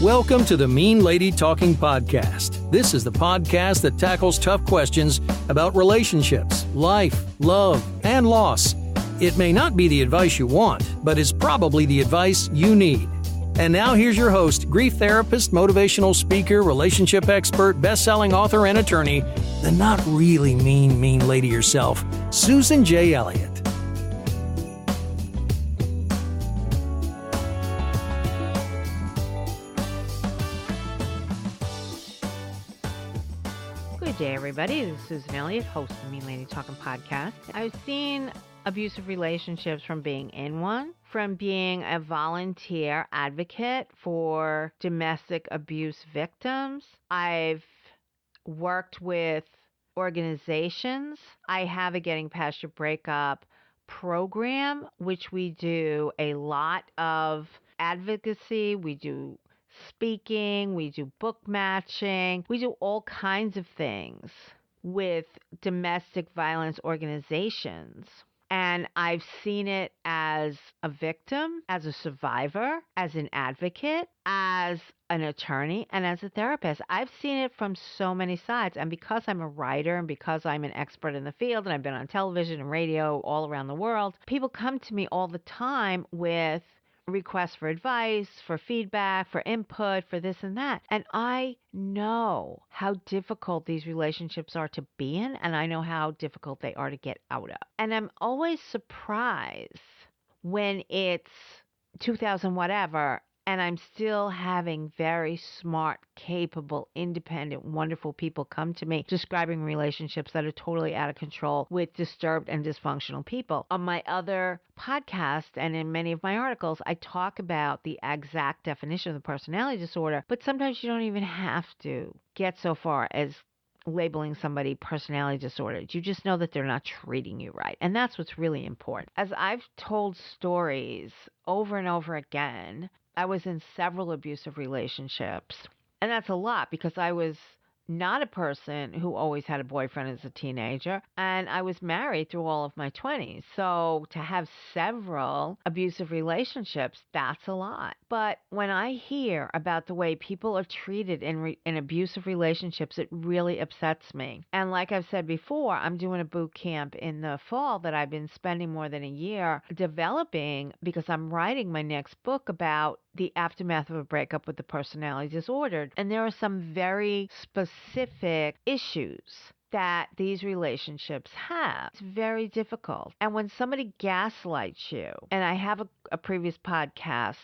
Welcome to the Mean Lady Talking Podcast. This is the podcast that tackles tough questions about relationships, life, love, and loss. It may not be the advice you want, but is probably the advice you need. And now here's your host, grief therapist, motivational speaker, relationship expert, best-selling author, and attorney, the not really mean lady herself, Susan J. Elliott. Good day, everybody. This is Susan Elliott, host of the Mean Lady Talking Podcast. I've seen abusive relationships from being in one, from being a volunteer advocate for domestic abuse victims. I've worked with organizations. I have a Getting Past Your Breakup program, which we do a lot of advocacy. We do speaking, we do book matching, we do all kinds of things with domestic violence organizations. And I've seen it as a victim, as a survivor, as an advocate, as an attorney, and as a therapist. I've seen it from so many sides. And because I'm a writer and because I'm an expert in the field and I've been on television and radio all around the world, people come to me all the time with requests for advice, for feedback, for input, for this and that. And I know how difficult these relationships are to be in, and I know how difficult they are to get out of. And I'm always surprised when it's 2000 whatever, and I'm still having very smart, capable, independent, wonderful people come to me describing relationships that are totally out of control with disturbed and dysfunctional people. On my other podcast and in many of my articles, I talk about the exact definition of the personality disorder, but sometimes you don't even have to get so far as labeling somebody personality disordered. You just know that they're not treating you right. And that's what's really important. As I've told stories over and over again, I was in several abusive relationships. And that's a lot because I was not a person who always had a boyfriend as a teenager, and I was married through all of my 20s. So to have several abusive relationships, that's a lot. But when I hear about the way people are treated in abusive relationships, it really upsets me. And like I've said before, I'm doing a boot camp in the fall that I've been spending more than a year developing because I'm writing my next book about the aftermath of a breakup with the personality disordered. And there are some very specific issues that these relationships have. It's very difficult. And when somebody gaslights you, and I have a previous podcast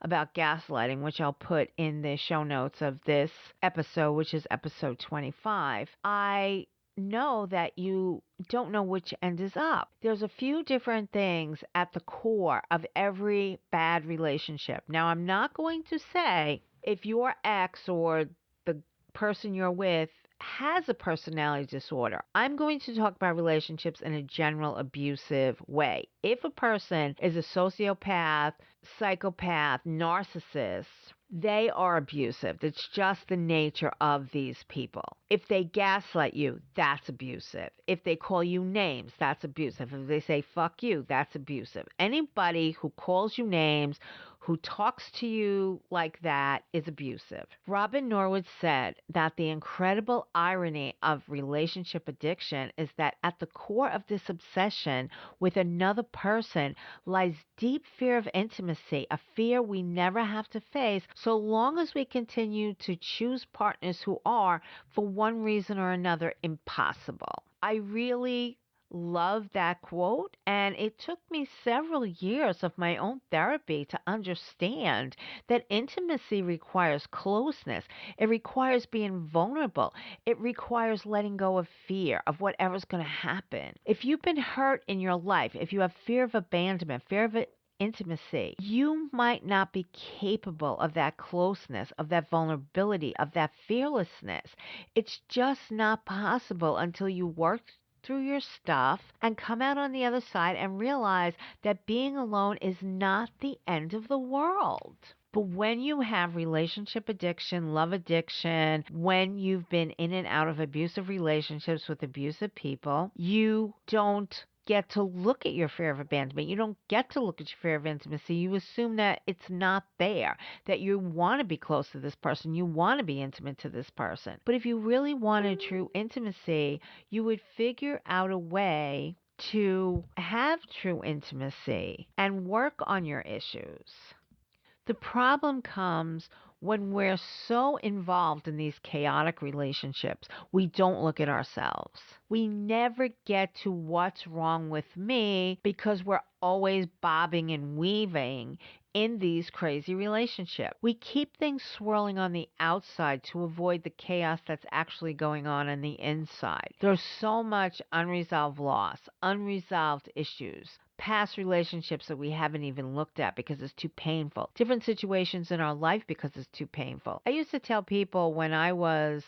about gaslighting, which I'll put in the show notes of this episode, which is episode 25, I know that you don't know which end is up. There's a few different things at the core of every bad relationship. Now, I'm not going to say if your ex or the person you're with has a personality disorder. I'm going to talk about relationships in a general abusive way. If a person is a sociopath, psychopath, narcissist, they are abusive. It's just the nature of these people. If they gaslight you, that's abusive. If they call you names, that's abusive. If they say fuck you, that's abusive. Anybody who calls you names, who talks to you like that is abusive. Robin Norwood said that the incredible irony of relationship addiction is that at the core of this obsession with another person lies deep fear of intimacy, a fear we never have to face so long as we continue to choose partners who are, for one reason or another, impossible. I really love that quote, and it took me several years of my own therapy to understand that intimacy requires closeness. It requires being vulnerable. It requires letting go of fear of whatever's going to happen. If you've been hurt in your life, if you have fear of abandonment, fear of intimacy, you might not be capable of that closeness, of that vulnerability, of that fearlessness. It's just not possible until you work through your stuff and come out on the other side and realize that being alone is not the end of the world. But when you have relationship addiction, love addiction, when you've been in and out of abusive relationships with abusive people, you don't get to look at your fear of abandonment. You don't get to look at your fear of intimacy. You assume that it's not there, that you want to be close to this person. You want to be intimate to this person. But if you really wanted true intimacy, you would figure out a way to have true intimacy and work on your issues. The problem comes when we're so involved in these chaotic relationships, we don't look at ourselves. We never get to what's wrong with me because we're always bobbing and weaving in these crazy relationships. We keep things swirling on the outside to avoid the chaos that's actually going on the inside. There's so much unresolved loss, unresolved issues, past relationships that we haven't even looked at because it's too painful, different situations in our life because it's too painful. I used to tell people when I was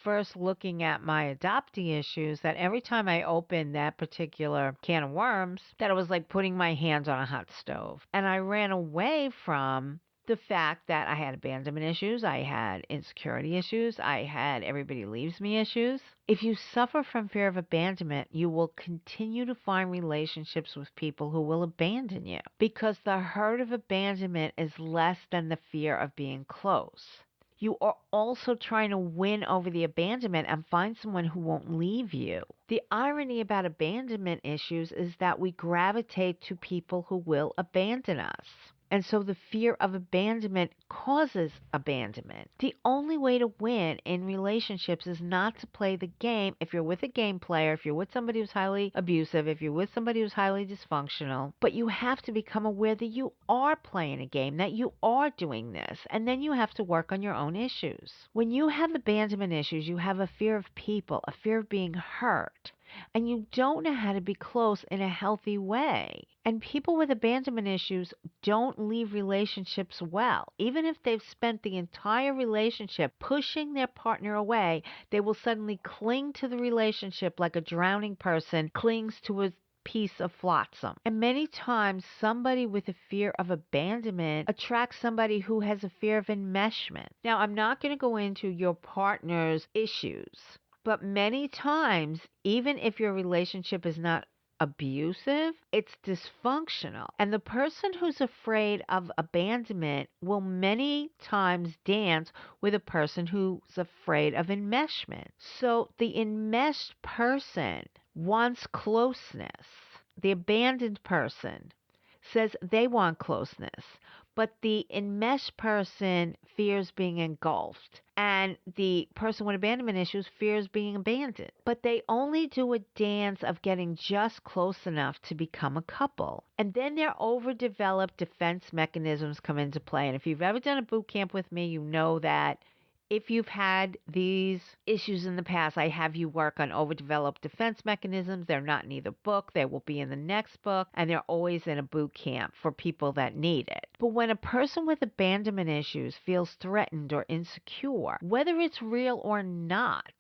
first looking at my adoptee issues that every time I opened that particular can of worms, that it was like putting my hands on a hot stove. And I ran away from the fact that I had abandonment issues, I had insecurity issues, I had everybody leaves me issues. If you suffer from fear of abandonment, you will continue to find relationships with people who will abandon you because the hurt of abandonment is less than the fear of being close. You are also trying to win over the abandonment and find someone who won't leave you. The irony about abandonment issues is that we gravitate to people who will abandon us. And so the fear of abandonment causes abandonment. The only way to win in relationships is not to play the game. If you're with a game player, if you're with somebody who's highly abusive, if you're with somebody who's highly dysfunctional, but you have to become aware that you are playing a game, that you are doing this, and then you have to work on your own issues. When you have abandonment issues, you have a fear of people, a fear of being hurt, and you don't know how to be close in a healthy way. And people with abandonment issues don't leave relationships well. Even if they've spent the entire relationship pushing their partner away, they will suddenly cling to the relationship like a drowning person clings to a piece of flotsam. And many times somebody with a fear of abandonment attracts somebody who has a fear of enmeshment. Now, I'm not going to go into your partner's issues, but many times, even if your relationship is not abusive, it's dysfunctional. And the person who's afraid of abandonment will many times dance with a person who's afraid of enmeshment. So the enmeshed person wants closeness. The abandoned person says they want closeness, but the enmeshed person fears being engulfed, and the person with abandonment issues fears being abandoned. But they only do a dance of getting just close enough to become a couple. And then their overdeveloped defense mechanisms come into play. And if you've ever done a boot camp with me, you know that if you've had these issues in the past, I have you work on overdeveloped defense mechanisms. They're not in either book. They will be in the next book, and they're always in a boot camp for people that need it. But when a person with abandonment issues feels threatened or insecure, whether it's real or not,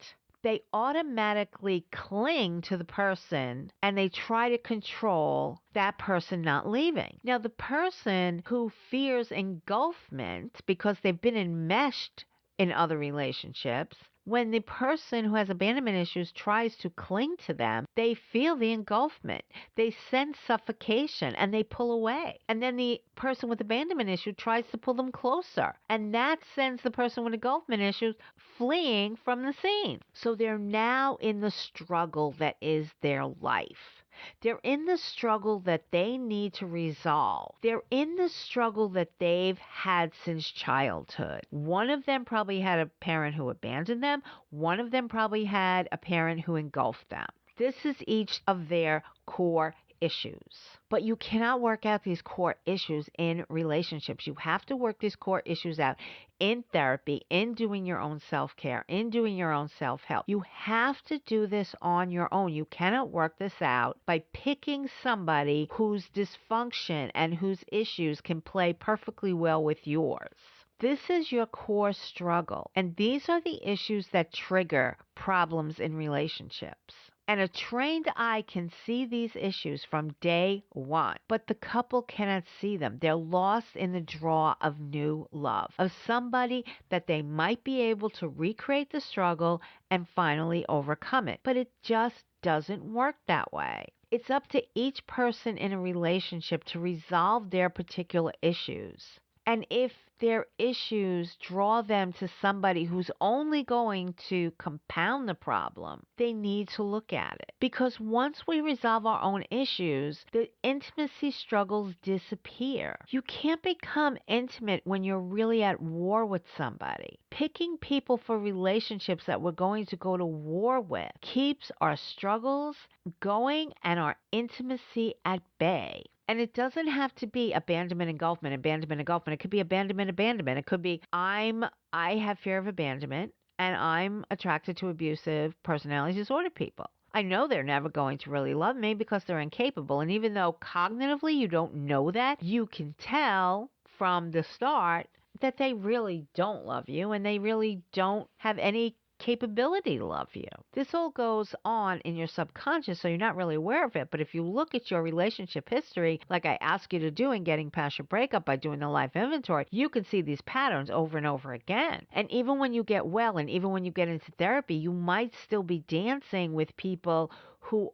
they automatically cling to the person and they try to control that person not leaving. Now, the person who fears engulfment because they've been enmeshed in other relationships, when the person who has abandonment issues tries to cling to them, they feel the engulfment. They sense suffocation and they pull away. And then the person with abandonment issue tries to pull them closer. And that sends the person with engulfment issues fleeing from the scene. So they're now in the struggle that is their life. They're in the struggle that they need to resolve. They're in the struggle that they've had since childhood. One of them probably had a parent who abandoned them. One of them probably had a parent who engulfed them. This is each of their core issues. But you cannot work out these core issues in relationships. You have to work these core issues out in therapy, in doing your own self-care, in doing your own self-help. You have to do this on your own. You cannot work this out by picking somebody whose dysfunction and whose issues can play perfectly well with yours. This is your core struggle, and these are the issues that trigger problems in relationships. And a trained eye can see these issues from day one, but the couple cannot see them. They're lost in the draw of new love, of somebody that they might be able to recreate the struggle and finally overcome it. But it just doesn't work that way. It's up to each person in a relationship to resolve their particular issues. And if their issues draw them to somebody who's only going to compound the problem, they need to look at it. Because once we resolve our own issues, the intimacy struggles disappear. You can't become intimate when you're really at war with somebody. Picking people for relationships that we're going to go to war with keeps our struggles going and our intimacy at bay. And it doesn't have to be abandonment, engulfment. It could be abandonment. It could be I have fear of abandonment and I'm attracted to abusive personality disorder people. I know they're never going to really love me because they're incapable. And even though cognitively you don't know that, you can tell from the start that they really don't love you and they really don't have any capability to love you. This all goes on in your subconscious, so you're not really aware of it. But if you look at your relationship history, like I ask you to do in Getting Past Your Breakup by doing the life inventory, you can see these patterns over and over again. And even when you get well and even when you get into therapy, you might still be dancing with people who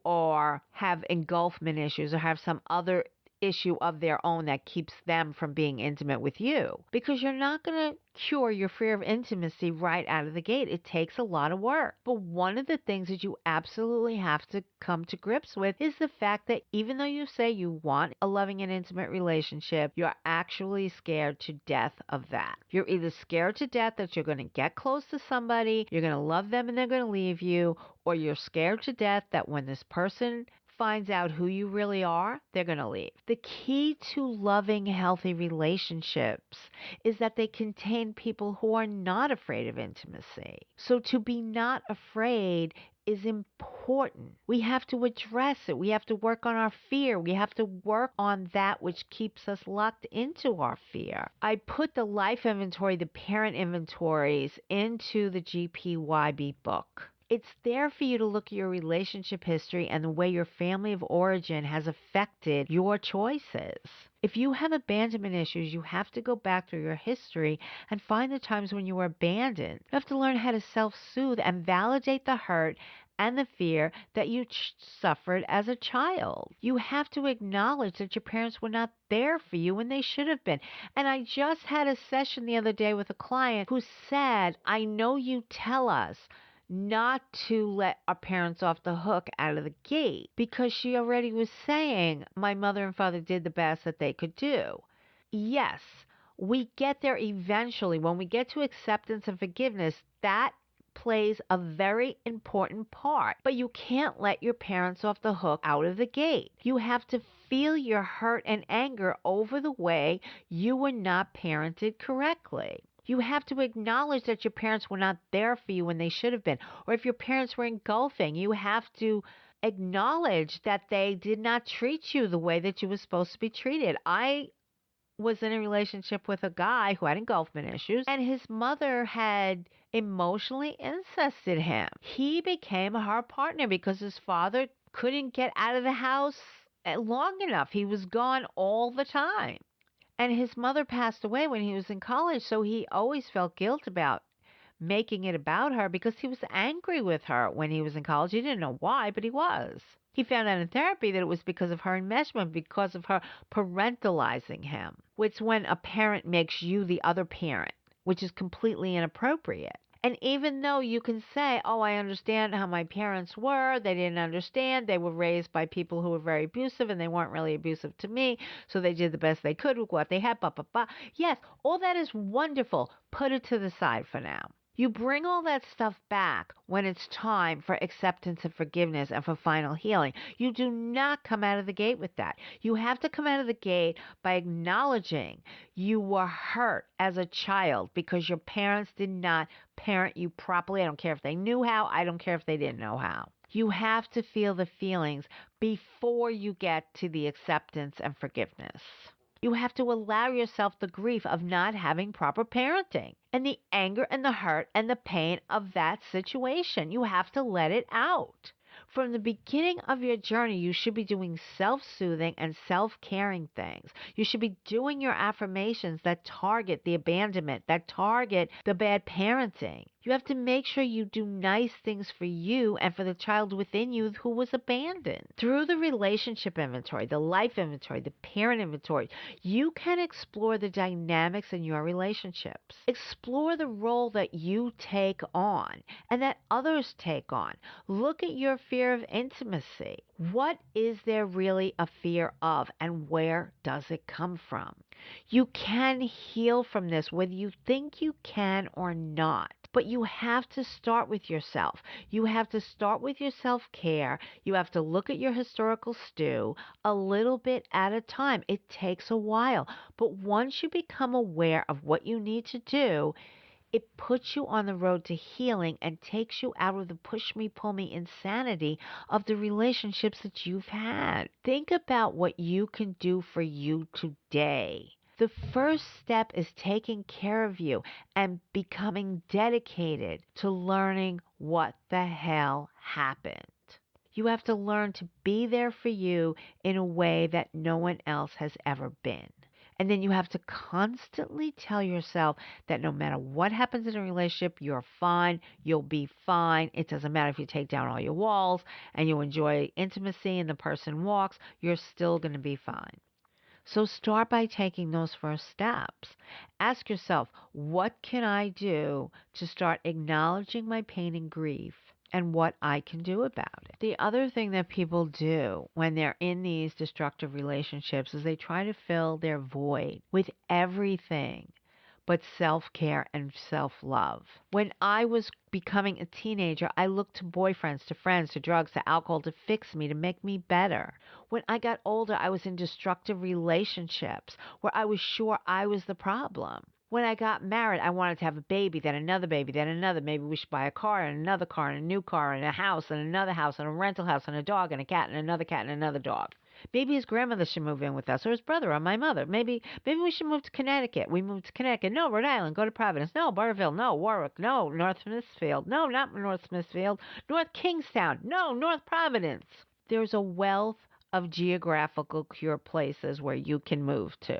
have engulfment issues or have some other issue of their own that keeps them from being intimate with you, because you're not going to cure your fear of intimacy right out of the gate. It takes a lot of work. But one of the things that you absolutely have to come to grips with is the fact that even though you say you want a loving and intimate relationship, you're actually scared to death of that. You're either scared to death that you're going to get close to somebody, you're going to love them and they're going to leave you, or you're scared to death that when this person finds out who you really are, they're going to leave. The key to loving, healthy relationships is that they contain people who are not afraid of intimacy. So to be not afraid is important. We have to address it. We have to work on our fear. We have to work on that which keeps us locked into our fear. I put the life inventory, the parent inventories into the GPYB book. It's there for you to look at your relationship history and the way your family of origin has affected your choices. If you have abandonment issues, you have to go back through your history and find the times when you were abandoned. You have to learn how to self-soothe and validate the hurt and the fear that you suffered as a child. You have to acknowledge that your parents were not there for you when they should have been. And I just had a session the other day with a client who said, I know you tell us not to let our parents off the hook out of the gate, because she already was saying my mother and father did the best that they could do. Yes, we get there eventually. When we get to acceptance and forgiveness, that plays a very important part. But you can't let your parents off the hook out of the gate. You have to feel your hurt and anger over the way you were not parented correctly. You have to acknowledge that your parents were not there for you when they should have been. Or if your parents were engulfing, you have to acknowledge that they did not treat you the way that you were supposed to be treated. I was in a relationship with a guy who had engulfment issues, and his mother had emotionally incested him. He became her partner because his father couldn't get out of the house long enough. He was gone all the time. And his mother passed away when he was in college, so he always felt guilt about making it about her because he was angry with her when he was in college. He didn't know why, but he was. He found out in therapy that it was because of her enmeshment, because of her parentalizing him, which is when a parent makes you the other parent, which is completely inappropriate. And even though you can say, oh, I understand how my parents were, they didn't understand, they were raised by people who were very abusive and they weren't really abusive to me, so they did the best they could with what they had, Yes, all that is wonderful. Put it to the side for now. You bring all that stuff back when it's time for acceptance and forgiveness and for final healing. You do not come out of the gate with that. You have to come out of the gate by acknowledging you were hurt as a child because your parents did not parent you properly. I don't care if they knew how. I don't care if they didn't know how. You have to feel the feelings before you get to the acceptance and forgiveness. You have to allow yourself the grief of not having proper parenting and the anger and the hurt and the pain of that situation. You have to let it out. From the beginning of your journey, you should be doing self-soothing and self-caring things. You should be doing your affirmations that target the abandonment, that target the bad parenting. You have to make sure you do nice things for you and for the child within you who was abandoned. Through the relationship inventory, the life inventory, the parent inventory, you can explore the dynamics in your relationships. Explore the role that you take on and that others take on. Look at your fear of intimacy. What is there really a fear of, and where does it come from? You can heal from this whether you think you can or not. But you have to start with yourself. You have to start with your self-care. You have to look at your historical stew a little bit at a time. It takes a while. But once you become aware of what you need to do, it puts you on the road to healing and takes you out of the push me, pull me insanity of the relationships that you've had. Think about what you can do for you today. The first step is taking care of you and becoming dedicated to learning what the hell happened. You have to learn to be there for you in a way that no one else has ever been. And then you have to constantly tell yourself that no matter what happens in a relationship, you're fine, you'll be fine. It doesn't matter if you take down all your walls and you enjoy intimacy and the person walks, you're still going to be fine. So start by taking those first steps. Ask yourself, what can I do to start acknowledging my pain and grief and what I can do about it? The other thing that people do when they're in these destructive relationships is they try to fill their void with everything but self-care and self-love. When I was becoming a teenager, I looked to boyfriends, to friends, to drugs, to alcohol to fix me, to make me better. When I got older, I was in destructive relationships where I was sure I was the problem. When I got married, I wanted to have a baby, then another baby, then another. Maybe we should buy a car and another car and a new car and a house and another house and a rental house and a dog and a cat and another cat and another dog. Maybe his grandmother should move in with us, or his brother, or my mother. Maybe we should move to Connecticut. We moved to Connecticut. No, Rhode Island. Go to Providence. No, Burrville. No, Warwick. No, North Smithfield. No, not North Smithfield. North Kingstown. No, North Providence. There's a wealth of geographical cure places where you can move to.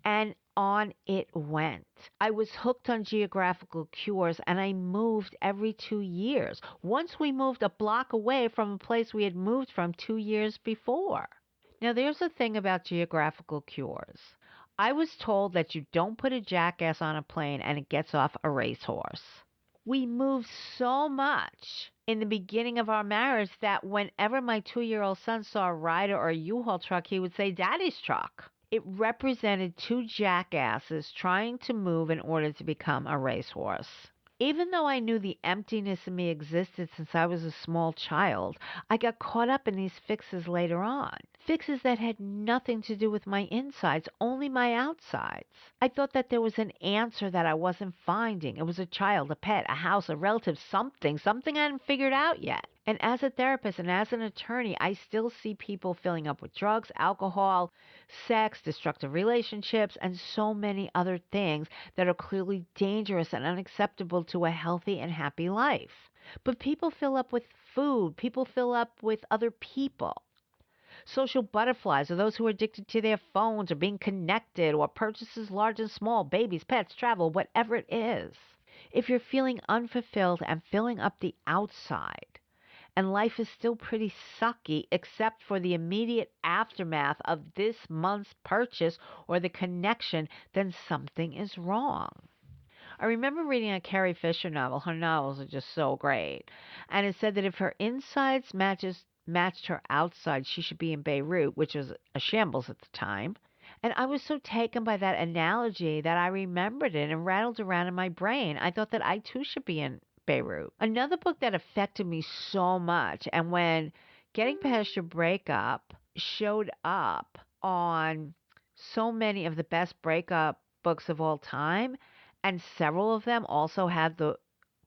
And on it went. I was hooked on geographical cures and I moved every 2 years. Once we moved a block away from a place we had moved from 2 years before. Now, there's a thing about geographical cures. I was told that you don't put a jackass on a plane and it gets off a racehorse. We moved so much in the beginning of our marriage that whenever my 2-year-old son saw a Ryder or a U-Haul truck, he would say, "Daddy's truck." It represented two jackasses trying to move in order to become a racehorse. Even though I knew the emptiness in me existed since I was a small child, I got caught up in these fixes later on. Fixes that had nothing to do with my insides, only my outsides. I thought that there was an answer that I wasn't finding. It was a child, a pet, a house, a relative, something I hadn't figured out yet. And as a therapist and as an attorney, I still see people filling up with drugs, alcohol, sex, destructive relationships, and so many other things that are clearly dangerous and unacceptable to a healthy and happy life. But people fill up with food. People fill up with other people. Social butterflies are those who are addicted to their phones or being connected or purchases large and small, babies, pets, travel, whatever it is. If you're feeling unfulfilled and filling up the outside, and life is still pretty sucky except for the immediate aftermath of this month's purchase or the connection, then something is wrong. I remember reading a Carrie Fisher novel. Her novels are just so great. And it said that if her insides matched her outside, she should be in Beirut, which was a shambles at the time. And I was so taken by that analogy that I remembered it and rattled around in my brain. I thought that I too should be in Beirut. Another book that affected me so much, and when Getting Past Your Breakup showed up on so many of the best breakup books of all time, and several of them also had the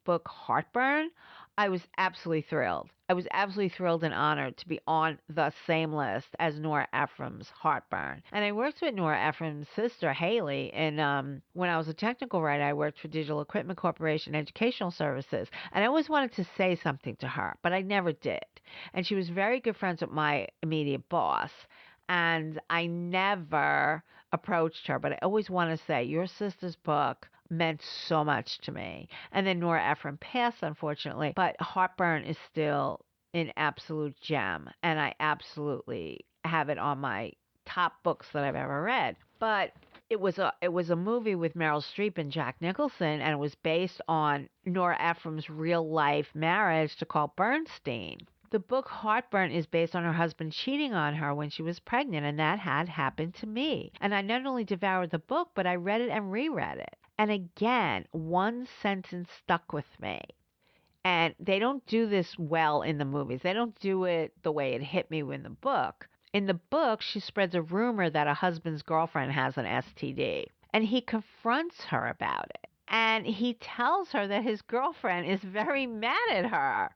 book Heartburn, I was absolutely thrilled. I was absolutely thrilled and honored to be on the same list as Nora Ephron's Heartburn. And I worked with Nora Ephron's sister, Haley, and when I was a technical writer, I worked for Digital Equipment Corporation Educational Services. And I always wanted to say something to her, but I never did. And she was very good friends with my immediate boss. And I never approached her, but I always want to say, your sister's book meant so much to me. And then Nora Ephron passed, unfortunately, but Heartburn is still an absolute gem, and I absolutely have it on my top books that I've ever read. But it was a movie with Meryl Streep and Jack Nicholson, and it was based on Nora Ephron's real life marriage to Carl Bernstein. The book Heartburn is based on her husband cheating on her when she was pregnant, and that had happened to me. And I not only devoured the book, but I read it and reread it. And again, one sentence stuck with me. And they don't do this well in the movies. They don't do it the way it hit me in the book. In the book, she spreads a rumor that a husband's girlfriend has an STD. And he confronts her about it. And he tells her that his girlfriend is very mad at her.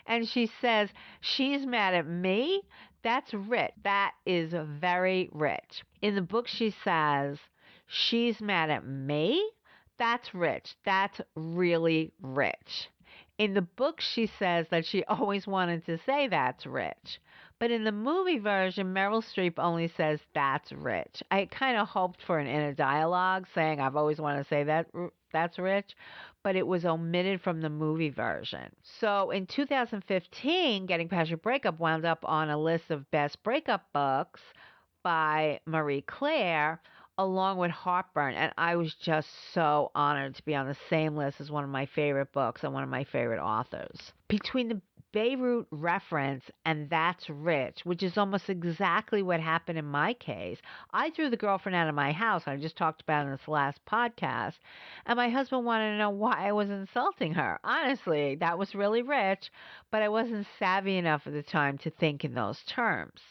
And she says, she's mad at me? That's rich. That is very rich. In the book, she says, she's mad at me? That's rich. That's really rich. In the book, she says that she always wanted to say that's rich. But in the movie version, Meryl Streep only says that's rich. I kind of hoped for an inner dialogue saying I've always wanted to say that's rich, but it was omitted from the movie version. So in 2015, Getting Past Your Breakup wound up on a list of best breakup books by Marie Claire, along with Heartburn, and I was just so honored to be on the same list as one of my favorite books and one of my favorite authors. Between the Beirut reference and That's Rich, which is almost exactly what happened in my case, I threw the girlfriend out of my house. I just talked about it in this last podcast, and my husband wanted to know why I was insulting her. Honestly, that was really rich, but I wasn't savvy enough at the time to think in those terms.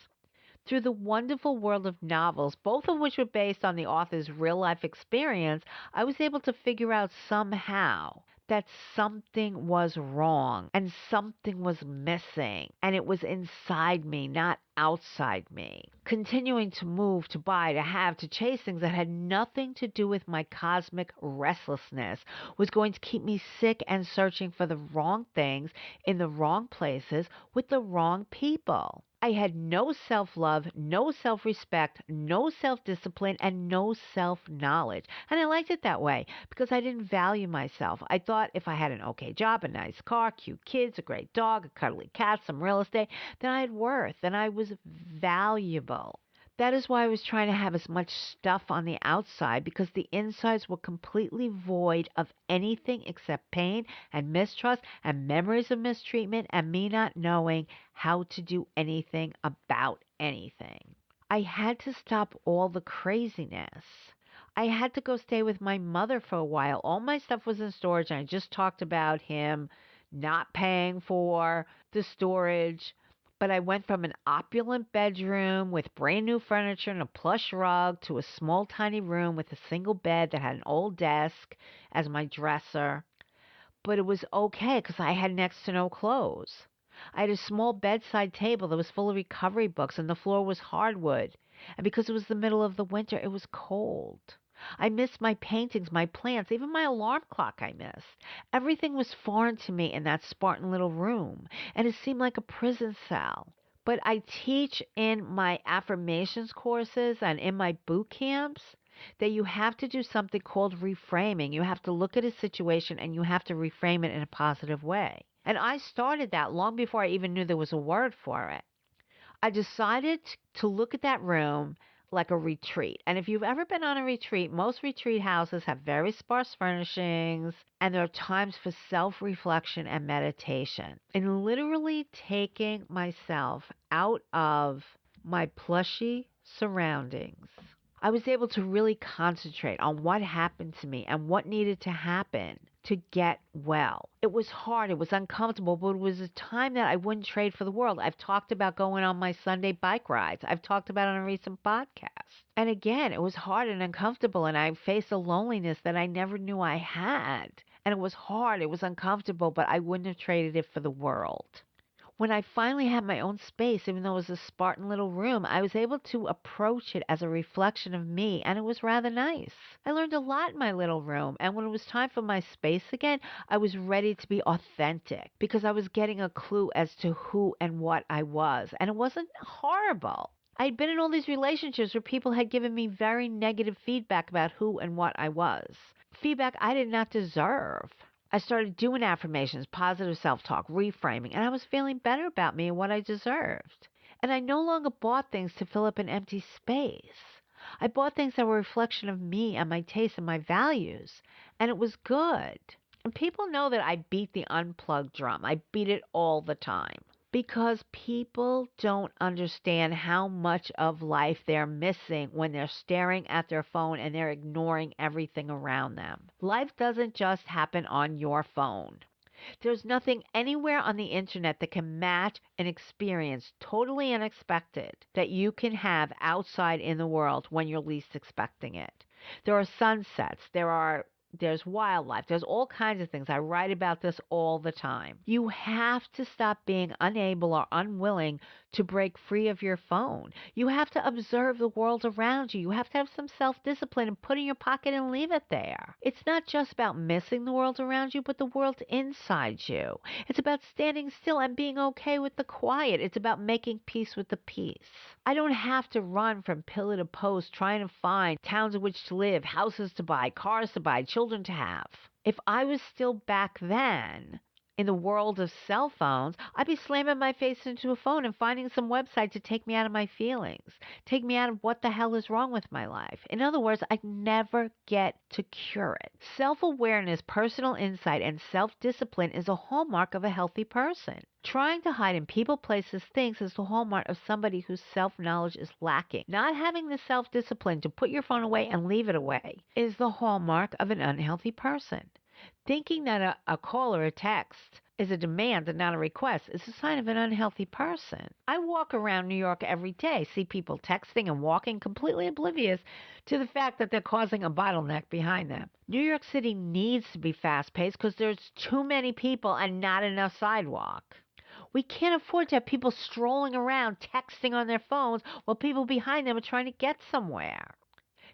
Through the wonderful world of novels, both of which were based on the author's real-life experience, I was able to figure out somehow that something was wrong and something was missing, and it was inside me, not outside me. Continuing to move, to buy, to have, to chase things that had nothing to do with my cosmic restlessness was going to keep me sick and searching for the wrong things in the wrong places with the wrong people. I had no self-love, no self-respect, no self-discipline, and no self-knowledge. And I liked it that way because I didn't value myself. I thought if I had an okay job, a nice car, cute kids, a great dog, a cuddly cat, some real estate, then I had worth and I was valuable. That is why I was trying to have as much stuff on the outside, because the insides were completely void of anything except pain and mistrust and memories of mistreatment and me not knowing how to do anything about anything. I had to stop all the craziness. I had to go stay with my mother for a while. All my stuff was in storage, and I just talked about him not paying for the storage. But I went from an opulent bedroom with brand new furniture and a plush rug to a small tiny room with a single bed that had an old desk as my dresser. But it was okay because I had next to no clothes. I had a small bedside table that was full of recovery books, and the floor was hardwood. And because it was the middle of the winter, it was cold. I missed my paintings, my plants, even my alarm clock I missed. Everything was foreign to me in that Spartan little room, and it seemed like a prison cell. But I teach in my affirmations courses and in my boot camps that you have to do something called reframing. You have to look at a situation and you have to reframe it in a positive way. And I started that long before I even knew there was a word for it. I decided to look at that room like a retreat. And if you've ever been on a retreat, most retreat houses have very sparse furnishings, and there are times for self-reflection and meditation. And literally taking myself out of my plushy surroundings, I was able to really concentrate on what happened to me and what needed to happen to get well. It was hard. It was uncomfortable, but it was a time that I wouldn't trade for the world. I've talked about going on my Sunday bike rides. I've talked about it on a recent podcast. And again, it was hard and uncomfortable, and I faced a loneliness that I never knew I had. And it was hard. It was uncomfortable, but I wouldn't have traded it for the world. When I finally had my own space, even though it was a Spartan little room, I was able to approach it as a reflection of me, and it was rather nice. I learned a lot in my little room, and when it was time for my space again, I was ready to be authentic because I was getting a clue as to who and what I was, and it wasn't horrible. I'd been in all these relationships where people had given me very negative feedback about who and what I was. Feedback I did not deserve. I started doing affirmations, positive self-talk, reframing, and I was feeling better about me and what I deserved. And I no longer bought things to fill up an empty space. I bought things that were a reflection of me and my tastes and my values, and it was good. And people know that I beat the unplugged drum. I beat it all the time because people don't understand how much of life they're missing when they're staring at their phone and they're ignoring everything around them. Life doesn't just happen on your phone. There's nothing anywhere on the internet that can match an experience totally unexpected that you can have outside in the world when you're least expecting it. There are sunsets, there's wildlife. There's all kinds of things. I write about this all the time. You have to stop being unable or unwilling to break free of your phone. You have to observe the world around you. You have to have some self-discipline and put it in your pocket and leave it there. It's not just about missing the world around you, but the world inside you. It's about standing still and being okay with the quiet. It's about making peace with the peace. I don't have to run from pillar to post trying to find towns in which to live, houses to buy, cars to buy, children to have. If I was still back then in the world of cell phones, I'd be slamming my face into a phone and finding some website to take me out of my feelings, take me out of what the hell is wrong with my life. In other words, I'd never get to cure it. Self-awareness, personal insight, and self-discipline is a hallmark of a healthy person. Trying to hide in people, places, things is the hallmark of somebody whose self-knowledge is lacking. Not having the self-discipline to put your phone away and leave it away is the hallmark of an unhealthy person. Thinking that a call or a text is a demand and not a request is a sign of an unhealthy person. I walk around New York every day, see people texting and walking completely oblivious to the fact that they're causing a bottleneck behind them. New York City needs to be fast-paced because there's too many people and not enough sidewalk. We can't afford to have people strolling around texting on their phones while people behind them are trying to get somewhere.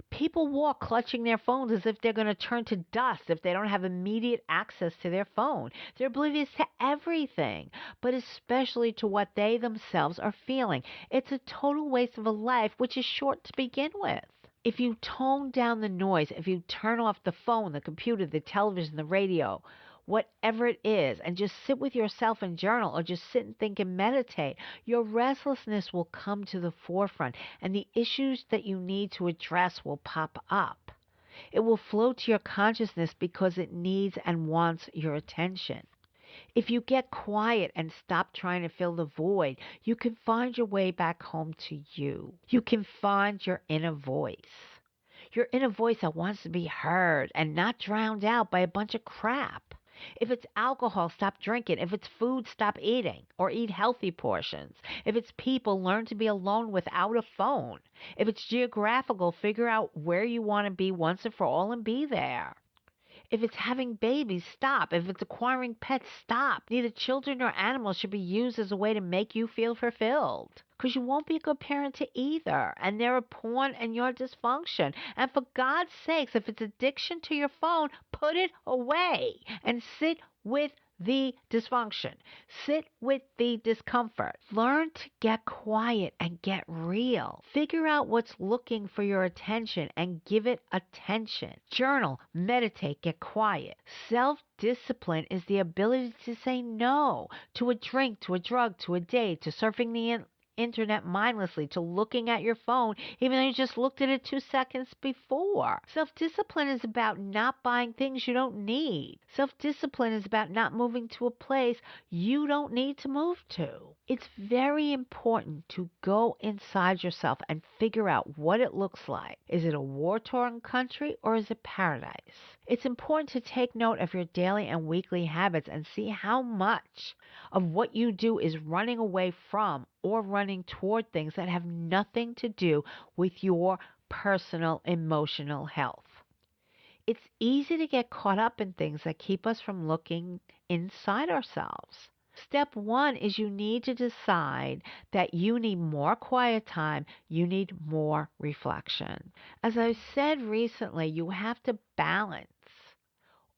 People walk clutching their phones as if they're going to turn to dust if they don't have immediate access to their phone. They're oblivious to everything, but especially to what they themselves are feeling. It's a total waste of a life which is short to begin with. If you tone down the noise, if you turn off the phone, the computer, the television, the radio, whatever it is, and just sit with yourself and journal or just sit and think and meditate, your restlessness will come to the forefront and the issues that you need to address will pop up. It will flow to your consciousness because it needs and wants your attention. If you get quiet and stop trying to fill the void, you can find your way back home to you. You can find your inner voice. Your inner voice that wants to be heard and not drowned out by a bunch of crap. If it's alcohol, stop drinking. If it's food, stop eating or eat healthy portions. If it's people, learn to be alone without a phone. If it's geographical, figure out where you want to be once and for all and be there. If it's having babies, stop. If it's acquiring pets, stop. Neither children nor animals should be used as a way to make you feel fulfilled. Because you won't be a good parent to either. And they're a pawn in your dysfunction. And for God's sakes, if it's addiction to your phone, put it away and sit with the dysfunction. Sit with the discomfort. Learn to get quiet and get real. Figure out what's looking for your attention and give it attention. Journal, meditate, get quiet. Self-discipline is the ability to say no to a drink, to a drug, to a date, to surfing the internet mindlessly, to looking at your phone even though you just looked at it 2 seconds before. Self-discipline is about not buying things you don't need. Self-discipline is about not moving to a place you don't need to move to. It's very important to go inside yourself and figure out what it looks like. Is it a war-torn country or is it paradise? It's important to take note of your daily and weekly habits and see how much of what you do is running away from or running toward things that have nothing to do with your personal emotional health. It's easy to get caught up in things that keep us from looking inside ourselves. Step one is you need to decide that you need more quiet time, you need more reflection. As I said recently, you have to balance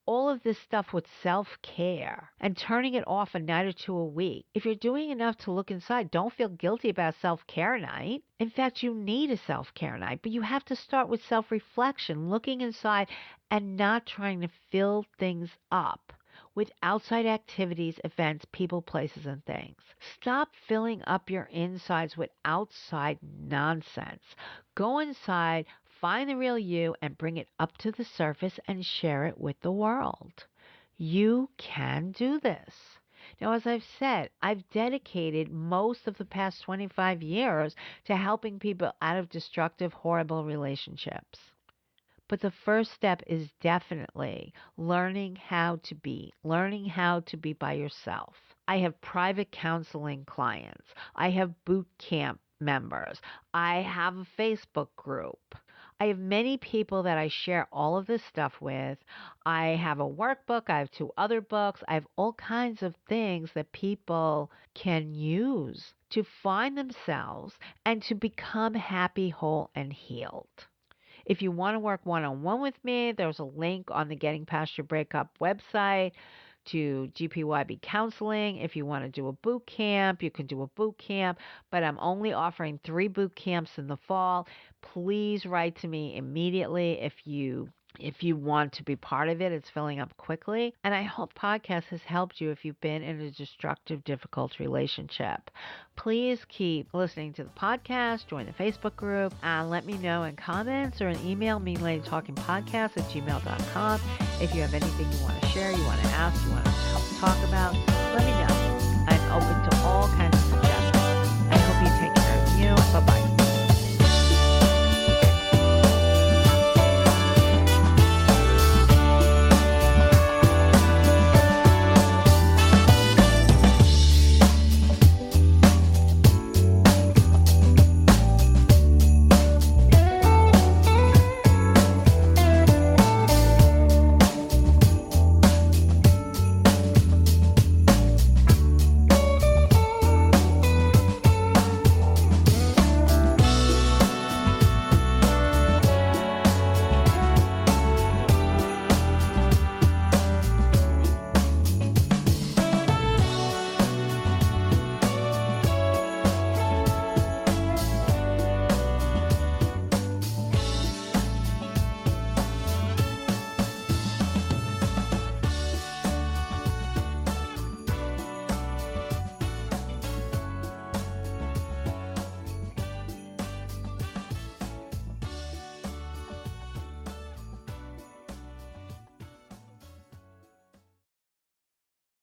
all of this stuff with self-care and turning it off a night or two a week. If you're doing enough to look inside, don't feel guilty about self-care night. In fact, you need a self-care night, but you have to start with self-reflection, looking inside and not trying to fill things up with outside activities, events, people, places, and things. Stop filling up your insides with outside nonsense. Go inside, find the real you, and bring it up to the surface and share it with the world. You can do this. Now, as I've said, I've dedicated most of the past 25 years to helping people out of destructive, horrible relationships. But the first step is definitely learning how to be by yourself. I have private counseling clients. I have boot camp members. I have a Facebook group. I have many people that I share all of this stuff with. I have a workbook. I have 2 other books. I have all kinds of things that people can use to find themselves and to become happy, whole, and healed. If you want to work one-on-one with me, there's a link on the Getting Past Your Breakup website to GPYB counseling. If you want to do a boot camp, you can do a boot camp, but I'm only offering 3 boot camps in the fall. Please write to me immediately if you want to be part of it. It's filling up quickly. And I hope podcast has helped you if you've been in a destructive, difficult relationship. Please keep listening to the podcast, join the Facebook group, and let me know in comments or an email, meanladytalkingpodcast@gmail.com. If you have anything you want to share, you want to ask, you want to talk about, let me know. I'm open to all kinds of